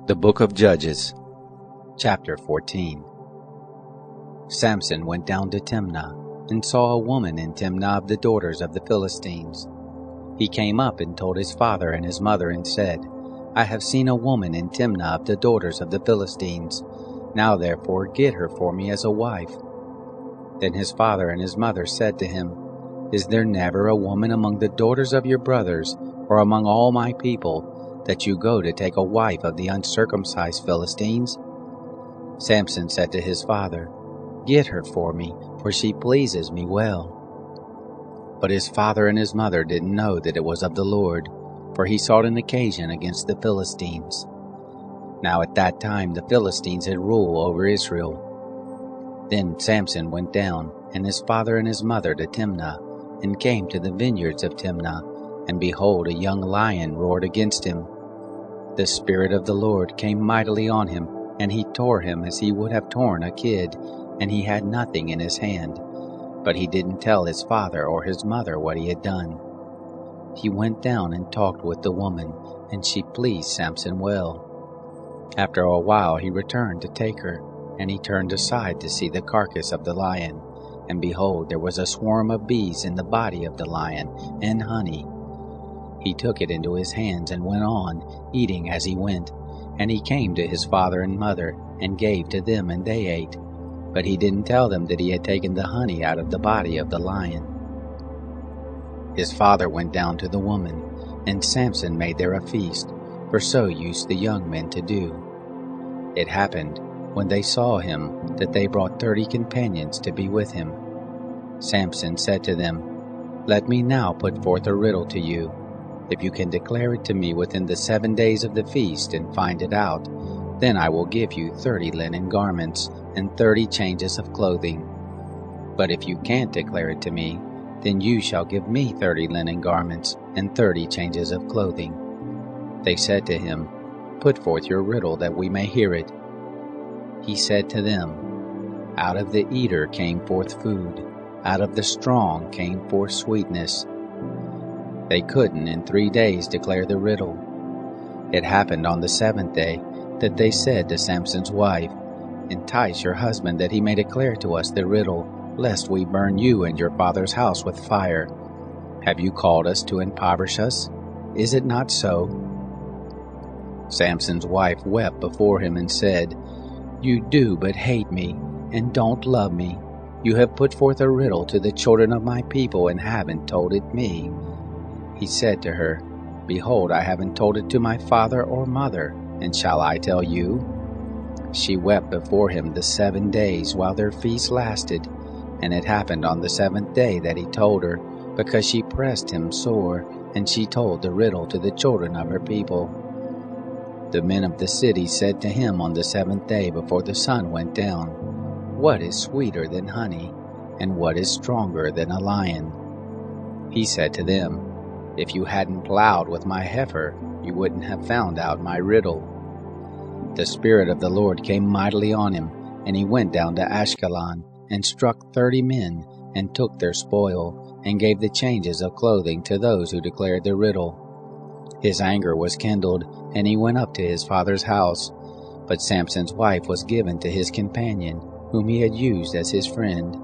The Book of Judges, Chapter 14. Samson went down to Timnah, and saw a woman in Timnah of the daughters of the Philistines. He came up and told his father and his mother, and said, I have seen a woman in Timnah of the daughters of the Philistines. Now therefore get her for me as a wife. Then his father and his mother said to him, Is there never a woman among the daughters of your brothers, or among all my people, that you go to take a wife of the uncircumcised Philistines? Samson said to his father, Get her for me, for she pleases me well. But his father and his mother didn't know that it was of the Lord, for he sought an occasion against the Philistines. Now at that time the Philistines had rule over Israel. Then Samson went down, and his father and his mother, to Timnah, and came to the vineyards of Timnah, and behold, a young lion roared against him. The Spirit of the Lord came mightily on him, and he tore him as he would have torn a kid, and he had nothing in his hand. But he didn't tell his father or his mother what he had done. He went down and talked with the woman, and she pleased Samson well. After a while he returned to take her, and he turned aside to see the carcass of the lion, and behold, there was a swarm of bees in the body of the lion, and honey. He took it into his hands and went on, eating as he went. And he came to his father and mother, and gave to them, and they ate. But he didn't tell them that he had taken the honey out of the body of the lion. His father went down to the woman, and Samson made there a feast, for so used the young men to do. It happened, when they saw him, that they brought 30 companions to be with him. Samson said to them, Let me now put forth a riddle to you. If you can declare it to me within the 7 days of the feast, and find it out, then I will give you 30 linen garments, and 30 changes of clothing. But if you can't declare it to me, then you shall give me 30 linen garments, and 30 changes of clothing. They said to him, Put forth your riddle, that we may hear it. He said to them, Out of the eater came forth food, out of the strong came forth sweetness. They couldn't in 3 days declare the riddle. It happened on the 7th day that they said to Samson's wife, Entice your husband that he may declare to us the riddle, lest we burn you and your father's house with fire. Have you called us to impoverish us? Is it not so? Samson's wife wept before him and said, You do but hate me, and don't love me. You have put forth a riddle to the children of my people, and haven't told it me. He said to her, Behold, I haven't told it to my father or mother, and shall I tell you? She wept before him the 7 days while their feast lasted, and it happened on the 7th day that he told her, because she pressed him sore, and she told the riddle to the children of her people. The men of the city said to him on the 7th day before the sun went down, What is sweeter than honey, and what is stronger than a lion? He said to them, If you hadn't plowed with my heifer, you wouldn't have found out my riddle. The Spirit of the Lord came mightily on him, and he went down to Ashkelon, and struck 30 men, and took their spoil, and gave the changes of clothing to those who declared the riddle. His anger was kindled, and he went up to his father's house. But Samson's wife was given to his companion, whom he had used as his friend.